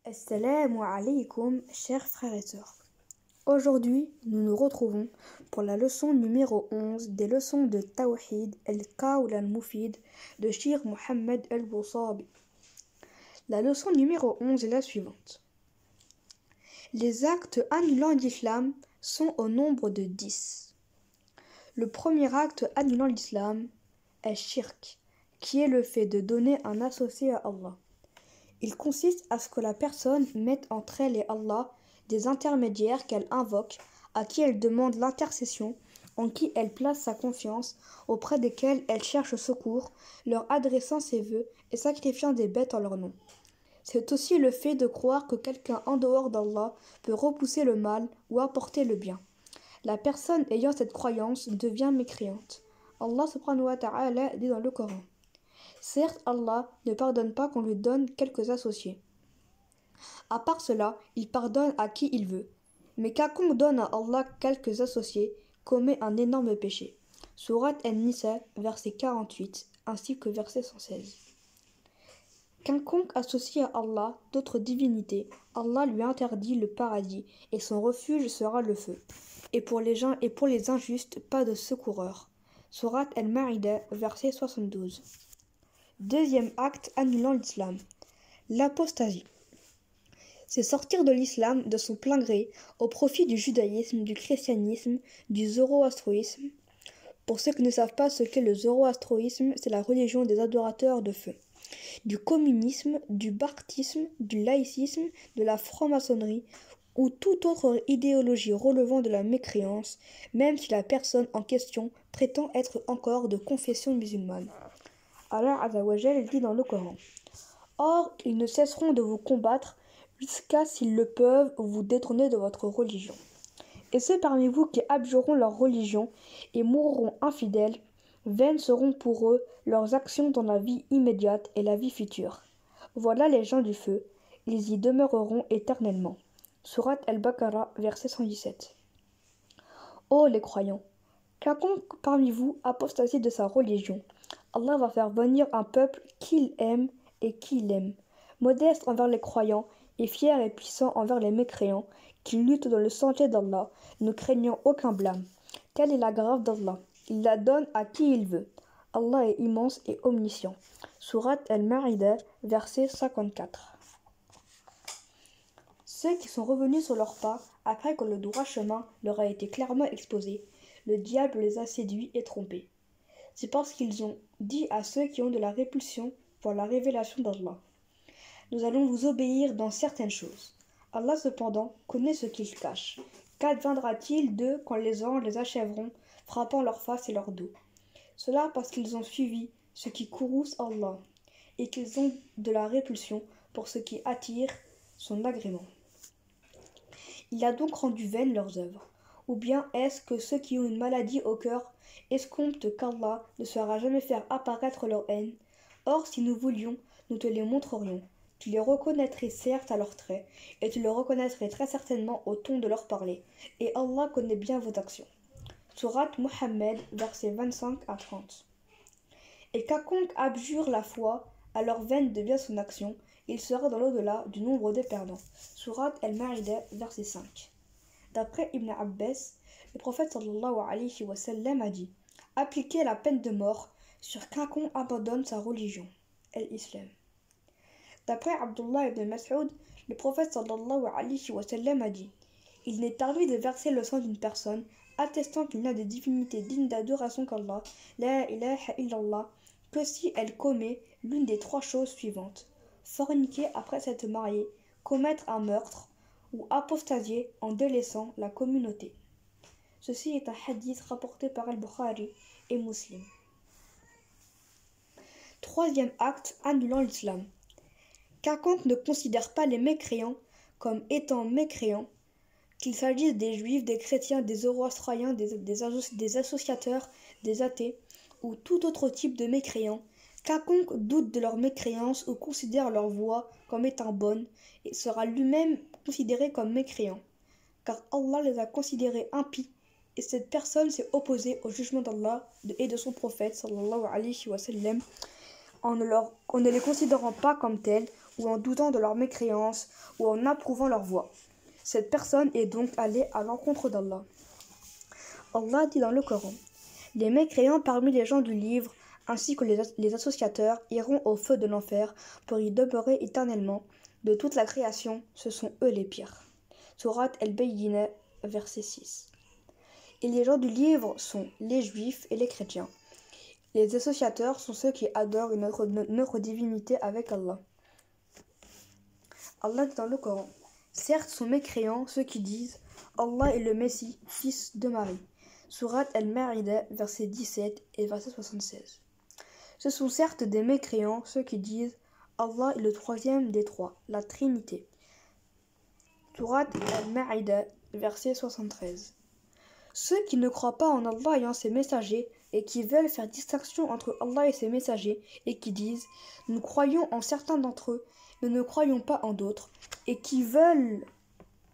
Assalamu alaikum, chers frères et sœurs. Aujourd'hui, nous nous retrouvons pour la leçon numéro 11 des leçons de Tawhid al-Qawl al-Mufid de Cheikh Mohammed al-Bousabi. La leçon numéro 11 est la suivante. Les actes annulant l'islam sont au nombre de 10. Le premier acte annulant l'islam est shirk, qui est le fait de donner un associé à Allah. Il consiste à ce que la personne mette entre elle et Allah des intermédiaires qu'elle invoque, à qui elle demande l'intercession, en qui elle place sa confiance, auprès desquels elle cherche secours, leur adressant ses vœux et sacrifiant des bêtes en leur nom. C'est aussi le fait de croire que quelqu'un en dehors d'Allah peut repousser le mal ou apporter le bien. La personne ayant cette croyance devient mécréante. Allah subhanahu wa ta'ala dit dans le Coran. Certes, Allah ne pardonne pas qu'on lui donne quelques associés. À part cela, il pardonne à qui il veut. Mais quiconque donne à Allah quelques associés commet un énorme péché. Sourate An-Nisa, verset 48, ainsi que verset 116. Quiconque associe à Allah d'autres divinités, Allah lui interdit le paradis, et son refuge sera le feu. Et pour les injustes, pas de secoureur. Sourate Al-Ma'ida, verset 72. Deuxième acte annulant l'islam, l'apostasie. C'est sortir de l'islam de son plein gré au profit du judaïsme, du christianisme, du zoroastroïsme. Pour ceux qui ne savent pas ce qu'est le zoroastroïsme, c'est la religion des adorateurs de feu. Du communisme, du bhaktisme, du laïcisme, de la franc-maçonnerie ou toute autre idéologie relevant de la mécréance, même si la personne en question prétend être encore de confession musulmane. Allah Azzawajal dit dans le Coran. Or, ils ne cesseront de vous combattre jusqu'à, s'ils le peuvent, vous détourner de votre religion. Et ceux parmi vous qui abjureront leur religion et mourront infidèles, vaines seront pour eux leurs actions dans la vie immédiate et la vie future. Voilà les gens du feu, ils y demeureront éternellement. Sourate Al-Baqarah, verset 117. Ô les croyants, quiconque parmi vous apostasie de sa religion, Allah va faire venir un peuple qu'il aime et qu'il aime, modeste envers les croyants et fier et puissant envers les mécréants, qui luttent dans le sentier d'Allah, ne craignant aucun blâme. Telle est la grâce d'Allah. Il la donne à qui il veut. Allah est immense et omniscient. Sourate Al-Ma'ida, verset 54. Ceux qui sont revenus sur leurs pas, après que le droit chemin leur a été clairement exposé, le diable les a séduits et trompés. C'est parce qu'ils ont dit à ceux qui ont de la répulsion pour la révélation d'Allah. Nous allons vous obéir dans certaines choses. Allah cependant connaît ce qu'ils cachent. Qu'adviendra-t-il d'eux quand les anges les achèveront, frappant leur face et leur dos? Cela parce qu'ils ont suivi ce qui courrouce Allah, et qu'ils ont de la répulsion pour ce qui attire son agrément. Il a donc rendu vaines leurs œuvres. Ou bien est-ce que ceux qui ont une maladie au cœur escomptent qu'Allah ne saura jamais faire apparaître leur haine? Or, si nous voulions, nous te les montrerions. Tu les reconnaîtrais certes à leurs traits, et tu le reconnaîtrais très certainement au ton de leur parler. Et Allah connaît bien vos actions. Sourate Mohammed, versets 25 à 30. Et quiconque abjure la foi, alors vaine devient son action, il sera dans l'au-delà du nombre des perdants. Sourate Al-Ma'ida, verset 5. D'après Ibn Abbas, le prophète sallallahu alayhi wa sallam a dit « Appliquez la peine de mort sur quiconque abandonne sa religion, l'islam. » D'après Abdullah ibn Mas'ud, le prophète sallallahu alayhi wa sallam a dit « Il n'est permis de verser le sang d'une personne attestant qu'il n'y a de divinité digne d'adoration qu'Allah, la ilaha illallah, que si elle commet l'une des trois choses suivantes. Forniquer après s'être mariée, commettre un meurtre, ou apostasier en délaissant la communauté. » Ceci est un hadith rapporté par Al-Bukhari et Muslim. Troisième acte annulant l'islam. Quiconque ne considère pas les mécréants comme étant mécréants, qu'il s'agisse des juifs, des chrétiens, des zoroastriens, des associateurs, des athées, ou tout autre type de mécréants, quiconque doute de leur mécréance ou considère leur voie comme étant bonne, et sera lui-même considéré comme mécréant, car Allah les a considérés impies, et cette personne s'est opposée au jugement d'Allah et de son prophète sallallahu alayhi wa sallam, en ne les considérant pas comme tels ou en doutant de leur mécréance, ou en approuvant leur voie. Cette personne est donc allée à l'encontre d'Allah. Allah dit dans le Coran: les mécréants parmi les gens du livre, ainsi que les associateurs, iront au feu de l'enfer pour y demeurer éternellement. De toute la création, ce sont eux les pires. Sourate Al-Bayyinah, verset 6. Et les gens du livre sont les juifs et les chrétiens. Les associateurs sont ceux qui adorent une autre divinité avec Allah. Allah dit dans le Coran: certes sont mécréants ceux qui disent Allah est le Messie, fils de Marie. Sourate Al-Ma'idah, verset 17 et verset 76. Ce sont certes des mécréants ceux qui disent Allah est le troisième des trois, la Trinité. Sourate Al-Ma'idah, verset 73. Ceux qui ne croient pas en Allah et en ses messagers, et qui veulent faire distinction entre Allah et ses messagers, et qui disent nous croyons en certains d'entre eux, mais ne croyons pas en d'autres, et qui veulent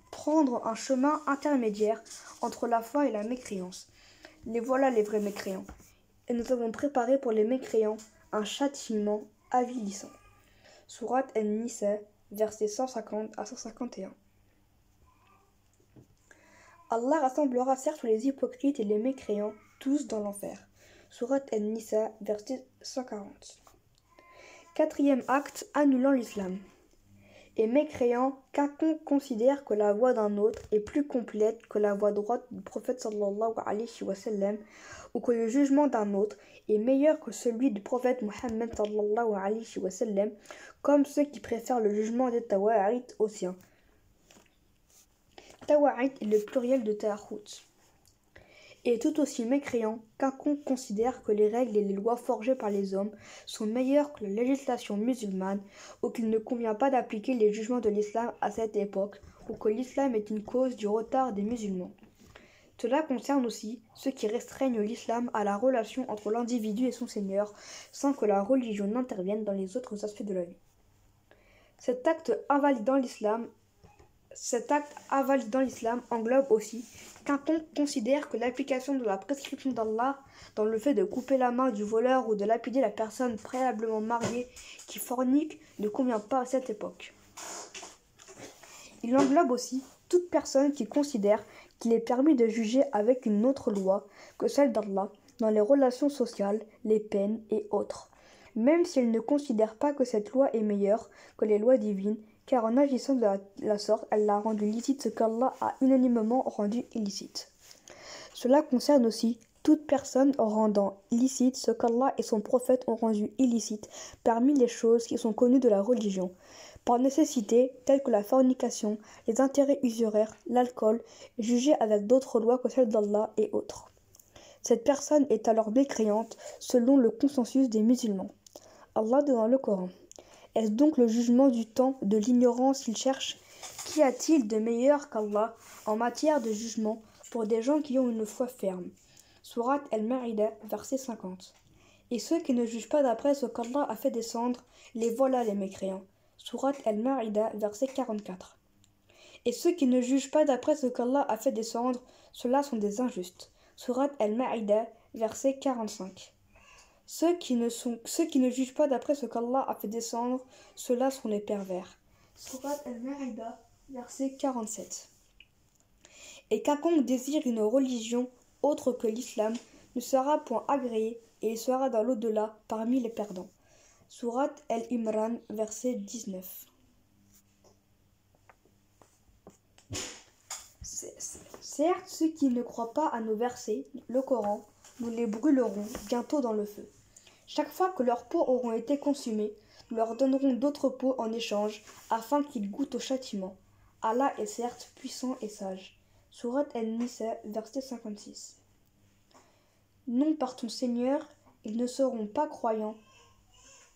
prendre un chemin intermédiaire entre la foi et la mécréance. Les voilà les vrais mécréants. Et nous avons préparé pour les mécréants un châtiment avilissant. Sourate An-Nisa, versets 150 à 151. Allah rassemblera certes les hypocrites et les mécréants, tous dans l'enfer. Sourate An-Nisa, verset 140. Quatrième acte, annulant l'islam. Et mécréant, quiconque considère que la voie d'un autre est plus complète que la voie droite du prophète sallallahu alayhi wa sallam, ou que le jugement d'un autre est meilleur que celui du prophète Muhammad sallallahu alayhi wa sallam, comme ceux qui préfèrent le jugement des Tawa'it au sien. Tawa'it est le pluriel de Ta'ahut. Et tout aussi mécréant, quiconque considère que les règles et les lois forgées par les hommes sont meilleures que la législation musulmane, ou qu'il ne convient pas d'appliquer les jugements de l'islam à cette époque, ou que l'islam est une cause du retard des musulmans. Cela concerne aussi ceux qui restreignent l'islam à la relation entre l'individu et son Seigneur, sans que la religion n'intervienne dans les autres aspects de la vie. Cet acte invalidant l'islam englobe aussi quiconque considère que l'application de la prescription d'Allah dans le fait de couper la main du voleur ou de lapider la personne préalablement mariée qui fornique ne convient pas à cette époque. Il englobe aussi toute personne qui considère qu'il est permis de juger avec une autre loi que celle d'Allah dans les relations sociales, les peines et autres, même si elle ne considère pas que cette loi est meilleure que les lois divines, car en agissant de la sorte, elle a rendu licite ce qu'Allah a unanimement rendu illicite. Cela concerne aussi toute personne rendant licite ce qu'Allah et son prophète ont rendu illicite parmi les choses qui sont connues de la religion, par nécessité, telles que la fornication, les intérêts usuraires, l'alcool, jugés avec d'autres lois que celles d'Allah et autres. Cette personne est alors mécréante selon le consensus des musulmans. Allah dit dans le Coran: est-ce donc le jugement du temps de l'ignorance qu'il cherche? Qu'y a-t-il de meilleur qu'Allah en matière de jugement pour des gens qui ont une foi ferme? Sourate Al-Ma'idah, verset 50. Et ceux qui ne jugent pas d'après ce qu'Allah a fait descendre, les voilà les mécréants. Sourate Al-Ma'idah, verset 44. Et ceux qui ne jugent pas d'après ce qu'Allah a fait descendre, ceux-là sont des injustes. Sourate Al-Ma'idah, verset 45. Ceux qui ne jugent pas d'après ce qu'Allah a fait descendre, ceux-là sont les pervers. Sourate Al-Ma'idah, verset 47. Et quiconque désire une religion autre que l'islam ne sera point agréé et il sera dans l'au-delà parmi les perdants. Sourate Al-Imran, verset 19. Certes, ceux qui ne croient pas à nos versets, le Coran, nous les brûlerons bientôt dans le feu. Chaque fois que leurs peaux auront été consumées, nous leur donnerons d'autres peaux en échange, afin qu'ils goûtent au châtiment. Allah est certes puissant et sage. Sourate An-Nisa, verset 56. Non, par ton Seigneur, ils ne seront pas croyants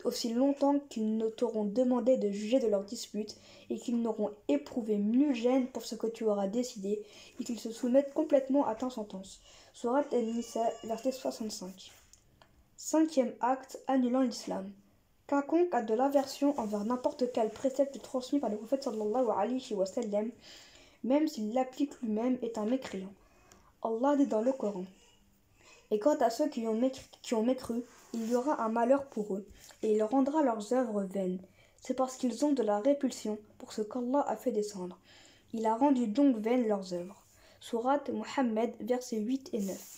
aussi longtemps qu'ils ne t'auront demandé de juger de leurs disputes et qu'ils n'auront éprouvé nulle gêne pour ce que tu auras décidé et qu'ils se soumettent complètement à ta sentence. Sourate An-Nisa, verset 65. Cinquième acte, annulant l'islam. Quiconque a de l'aversion envers n'importe quel précepte transmis par le prophète sallallahu alayhi wa sallam, même s'il l'applique lui-même, est un mécréant. Allah dit dans le Coran: et quant à ceux qui ont mécru, il y aura un malheur pour eux, et il rendra leurs œuvres vaines. C'est parce qu'ils ont de la répulsion pour ce qu'Allah a fait descendre. Il a rendu donc vaines leurs œuvres. Sourate Mohammed, versets 8 et 9.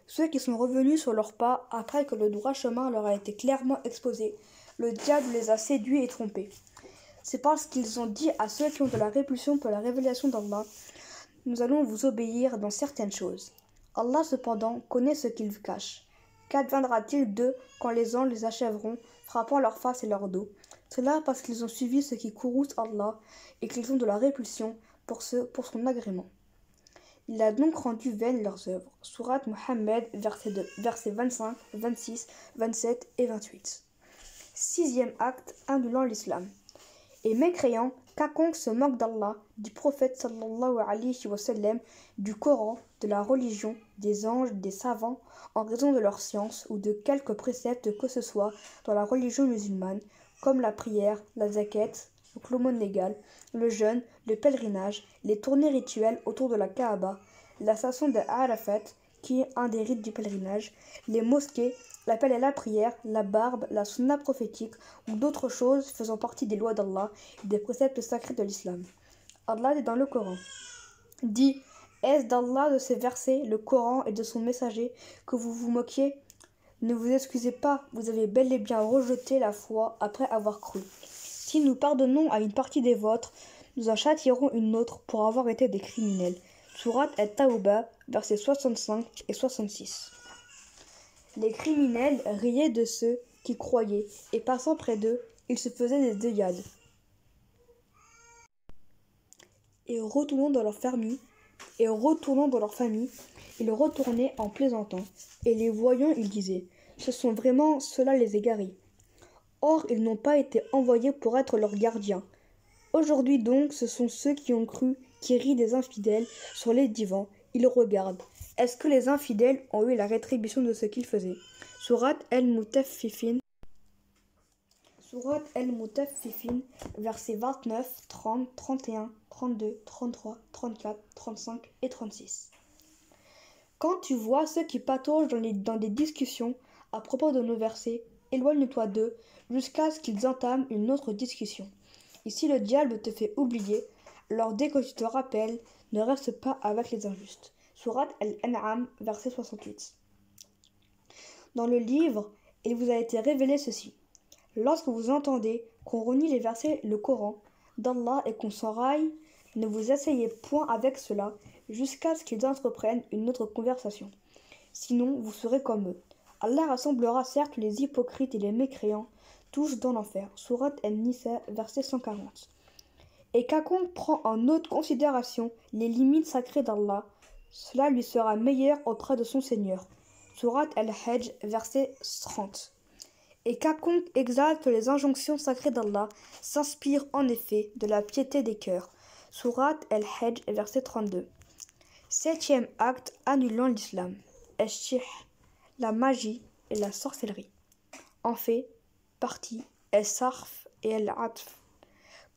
Ceux qui sont revenus sur leurs pas après que le droit chemin leur a été clairement exposé, le diable les a séduits et trompés. C'est parce qu'ils ont dit à ceux qui ont de la répulsion pour la révélation d'Allah, nous allons vous obéir dans certaines choses. Allah cependant connaît ce qu'ils cachent. Qu'adviendra-t-il d'eux quand les anges les achèveront, frappant leur face et leur dos? Cela parce qu'ils ont suivi ce qui courrouce Allah et qu'ils ont de la répulsion pour son agrément. Il a donc rendu vaines leurs œuvres. Sourate Mohammed, versets 25, 26, 27 et 28. Sixième acte, annulant l'islam. Et mécréant, quiconque se moque d'Allah, du prophète sallallahu alayhi wa sallam, du Coran, de la religion, des anges, des savants, en raison de leur science ou de quelque précepte que ce soit dans la religion musulmane, comme la prière, la zakat, l'aumône légale, le jeûne, le pèlerinage, les tournées rituelles autour de la Kaaba, la station de Arafat, qui est un des rites du pèlerinage, les mosquées, l'appel à la prière, la barbe, la sunna prophétique ou d'autres choses faisant partie des lois d'Allah et des préceptes sacrés de l'islam. Allah dit dans le Coran, dit, est-ce d'Allah, de ses versets, le Coran et de son messager que vous vous moquiez? Ne vous excusez pas, vous avez bel et bien rejeté la foi après avoir cru. Si nous pardonnons à une partie des vôtres, nous en châtierons une autre pour avoir été des criminels. Sourate At-Tawbah, versets 65 et 66. Les criminels riaient de ceux qui croyaient, et passant près d'eux, ils se faisaient des œillades. Et retournant dans leur famille, ils retournaient en plaisantant, et les voyant, ils disaient, ce sont vraiment ceux-là les égarés. Or, ils n'ont pas été envoyés pour être leurs gardiens. Aujourd'hui donc, ce sont ceux qui ont cru, qui rient des infidèles sur les divans. Ils regardent. Est-ce que les infidèles ont eu la rétribution de ce qu'ils faisaient? Sourate Al-Mutaffifin, versets 29, 30, 31, 32, 33, 34, 35 et 36. Quand tu vois ceux qui pataugent dans des discussions à propos de nos versets, éloigne-toi d'eux jusqu'à ce qu'ils entament une autre discussion. Et si le diable te fait oublier, alors dès que tu te rappelles, ne reste pas avec les injustes. Sourate Al-An'am, verset 68. Dans le livre, il vous a été révélé ceci. Lorsque vous entendez qu'on renie les versets, le Coran, d'Allah et qu'on s'enraille, ne vous asseyez point avec cela jusqu'à ce qu'ils entreprennent une autre conversation. Sinon, vous serez comme eux. Allah rassemblera certes les hypocrites et les mécréants, tous dans l'enfer. Sourate An-Nisa, verset 140. Et quiconque prend en haute considération les limites sacrées d'Allah, cela lui sera meilleur auprès de son Seigneur. Sourate Al-Hajj, verset 30. Et quiconque exalte les injonctions sacrées d'Allah s'inspire en effet de la piété des cœurs. Sourate Al-Hajj, verset 32. Septième acte annulant l'islam. Esh-Shih, la magie et la sorcellerie. En fait, partie Es-Sarf et El-Atf.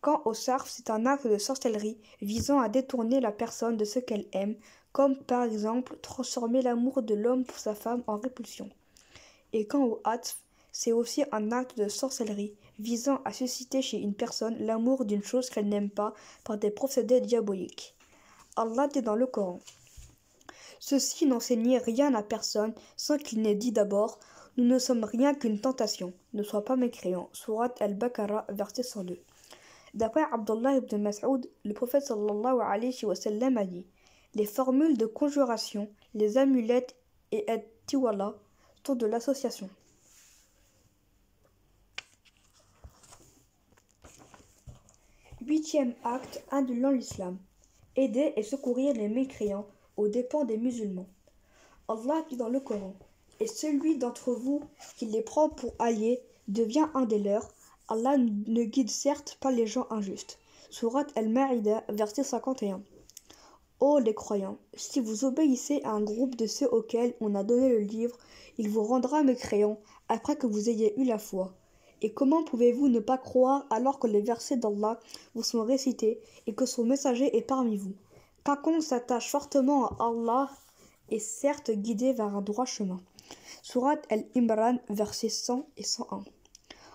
Quant au sarf, c'est un acte de sorcellerie visant à détourner la personne de ce qu'elle aime, comme par exemple transformer l'amour de l'homme pour sa femme en répulsion. Et quant au atf, c'est aussi un acte de sorcellerie visant à susciter chez une personne l'amour d'une chose qu'elle n'aime pas par des procédés diaboliques. Allah dit dans le Coran. Ceci n'enseignait rien à personne sans qu'il n'ait dit d'abord « Nous ne sommes rien qu'une tentation, ne sois pas mécréant » Sourate Al-Baqarah, verset 102. D'après Abdullah ibn Mas'ud, le prophète sallallahu alayhi wa sallam a dit « Les formules de conjuration, les amulettes et tiwala sont de l'association. » Huitième acte annulant l'islam. Aider et secourir les mécréants aux dépens des musulmans. Allah dit dans le Coran « Et celui d'entre vous qui les prend pour alliés devient un des leurs. Allah ne guide certes pas les gens injustes. » Sourate Al-Ma'ida, verset 51. Ô les croyants, si vous obéissez à un groupe de ceux auxquels on a donné le livre, il vous rendra mécréants après que vous ayez eu la foi. Et comment pouvez-vous ne pas croire alors que les versets d'Allah vous sont récités et que son messager est parmi vous? Quiconque s'attache fortement à Allah est certes guidé vers un droit chemin. Sourate Al-Imran, versets 100 et 101.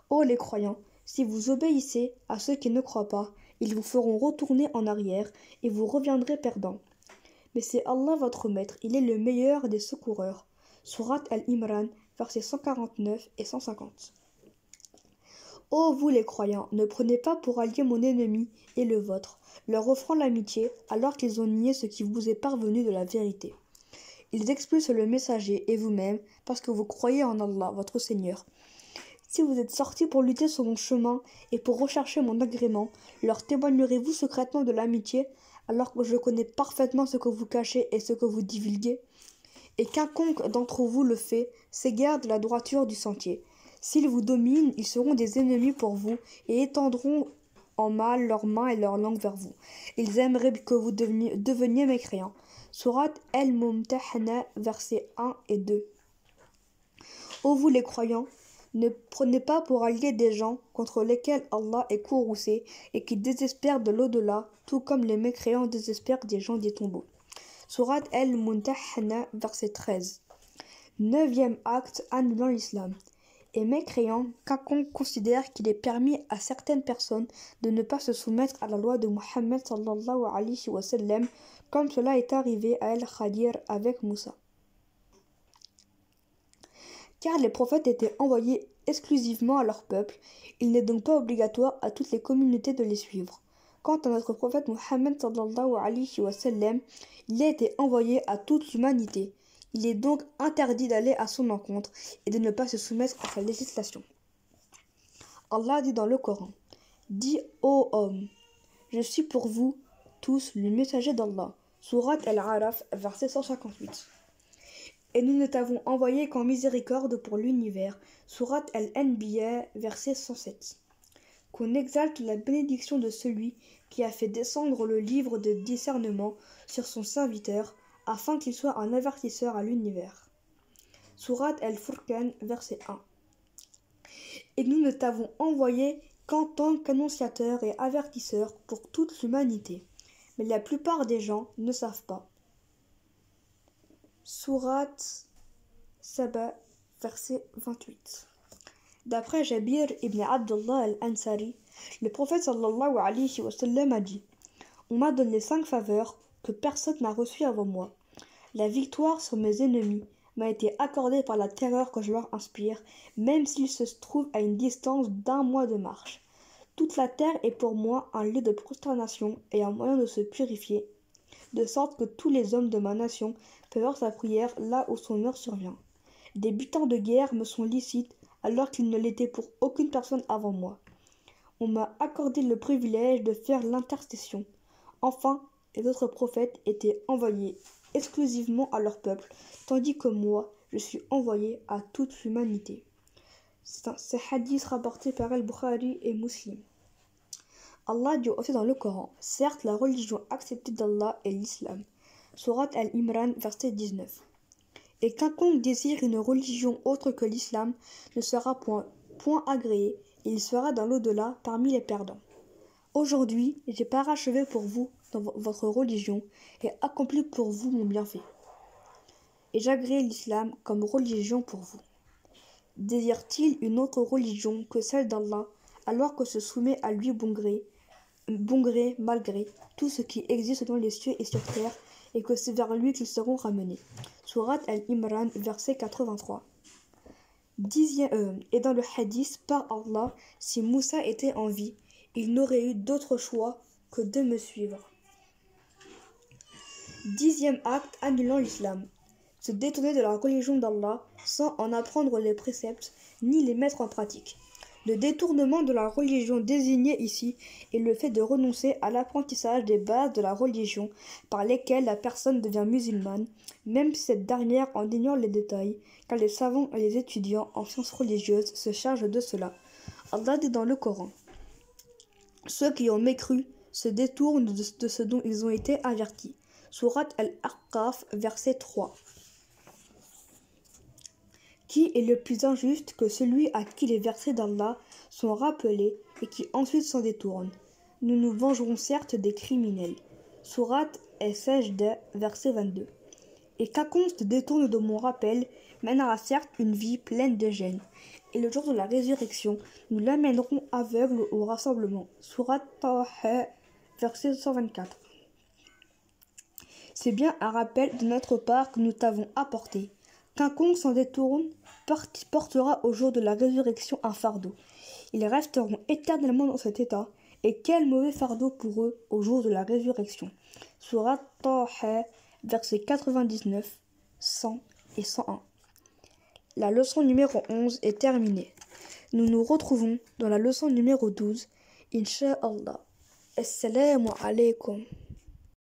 Ô les croyants, Si vous obéissez à ceux qui ne croient pas, ils vous feront retourner en arrière et vous reviendrez perdants. Mais c'est Allah votre maître, il est le meilleur des secoureurs. Sourate Al-Imran, versets 149 et 150. Ô vous les croyants, ne prenez pas pour allié mon ennemi et le vôtre, leur offrant l'amitié alors qu'ils ont nié ce qui vous est parvenu de la vérité. Ils expulsent le messager et vous-même parce que vous croyez en Allah, votre Seigneur. Si vous êtes sortis pour lutter sur mon chemin et pour rechercher mon agrément, leur témoignerez-vous secrètement de l'amitié alors que je connais parfaitement ce que vous cachez et ce que vous divulguez? Et quiconque d'entre vous le fait s'égare de la droiture du sentier. S'ils vous dominent, ils seront des ennemis pour vous et étendront en mal leurs mains et leurs langues vers vous. Ils aimeraient que vous deveniez mécréants. Sourate Al-Mumtahana, versets 1 et 2. Ô vous les croyants, ne prenez pas pour alliés des gens contre lesquels Allah est courroucé et qui désespèrent de l'au-delà, tout comme les mécréants désespèrent des gens des tombeaux. Sourate Al-Mumtahana, verset 13. 9e acte annulant l'islam. Et mécréant, quiconque considère qu'il est permis à certaines personnes de ne pas se soumettre à la loi de Muhammad sallallahu alayhi wa sallam, comme cela est arrivé à Al-Khadir avec Moussa. Car les prophètes étaient envoyés exclusivement à leur peuple, il n'est donc pas obligatoire à toutes les communautés de les suivre. Quant à notre prophète Muhammad sallallahu alayhi wa sallam, il a été envoyé à toute l'humanité. Il est donc interdit d'aller à son encontre et de ne pas se soumettre à sa législation. Allah dit dans le Coran: Dis, ô homme, je suis pour vous tous le messager d'Allah. Sourate Al-Araf, verset 158. Et nous ne t'avons envoyé qu'en miséricorde pour l'univers. Sourate Al-Anbiya, verset 107. Qu'on exalte la bénédiction de celui qui a fait descendre le livre de discernement sur son serviteur, afin qu'il soit un avertisseur à l'univers. Sourate Al-Furqan, verset 1. Et nous ne t'avons envoyé qu'en tant qu'annonciateur et avertisseur pour toute l'humanité. Mais la plupart des gens ne savent pas. Sourate Saba, verset 28. D'après Jabir ibn Abdullah al-Ansari, le prophète sallallahu alayhi wa sallam a dit: On m'a donné 5 faveurs que personne n'a reçues avant moi. La victoire sur mes ennemis m'a été accordée par la terreur que je leur inspire, même s'ils se trouvent à une distance d'1 mois de marche. Toute la terre est pour moi un lieu de prosternation et un moyen de se purifier, de sorte que tous les hommes de ma nation peuvent faire sa prière là où son heure survient. Des butins de guerre me sont licites alors qu'ils ne l'étaient pour aucune personne avant moi. On m'a accordé le privilège de faire l'intercession. Enfin, les autres prophètes étaient envoyés exclusivement à leur peuple, tandis que moi, je suis envoyé à toute l'humanité. C'est hadith rapporté par Al-Bukhari et Muslim. Allah dit aussi dans le Coran: Certes, la religion acceptée d'Allah est l'islam. Sourate Al-Imran, verset 19. Et quiconque désire une religion autre que l'islam ne sera point agréé, et il sera dans l'au-delà parmi les perdants. Aujourd'hui, j'ai parachevé pour vous dans votre religion et accompli pour vous mon bienfait. Et j'agrée l'islam comme religion pour vous. Désire-t-il une autre religion que celle d'Allah, alors que se soumet à lui bon gré, malgré tout ce qui existe dans les cieux et sur terre, et que c'est vers lui qu'ils seront ramenés. Sourate Al-Imran, verset 83. Et dans le hadith, par Allah, si Moussa était en vie, il n'aurait eu d'autre choix que de me suivre. 10e acte annulant l'islam. Se détourner de la religion d'Allah sans en apprendre les préceptes ni les mettre en pratique. Le détournement de la religion désignée ici est le fait de renoncer à l'apprentissage des bases de la religion par lesquelles la personne devient musulmane, même si cette dernière en ignore les détails, car les savants et les étudiants en sciences religieuses se chargent de cela. Allah dit dans le Coran: Ceux qui ont mécru se détournent de ce dont ils ont été avertis. Sourate Al-Ahqaf, verset 3. Qui est le plus injuste que celui à qui les versets d'Allah sont rappelés et qui ensuite s'en détourne? Nous nous vengerons certes des criminels. Sourate As-Sajda, verset 22. Et quiconque se détourne de mon rappel, mènera certes une vie pleine de gêne. Et le jour de la résurrection, nous l'amènerons aveugle au rassemblement. Sourate Taha, verset 124. C'est bien un rappel de notre part que nous t'avons apporté. Quiconque s'en détourne portera au jour de la résurrection un fardeau. Ils resteront éternellement dans cet état. Et quel mauvais fardeau pour eux au jour de la résurrection. Sourate Taha, versets 99, 100 et 101. La leçon numéro 11 est terminée. Nous nous retrouvons dans la leçon numéro 12. Inch'Allah. Assalamu alaikum.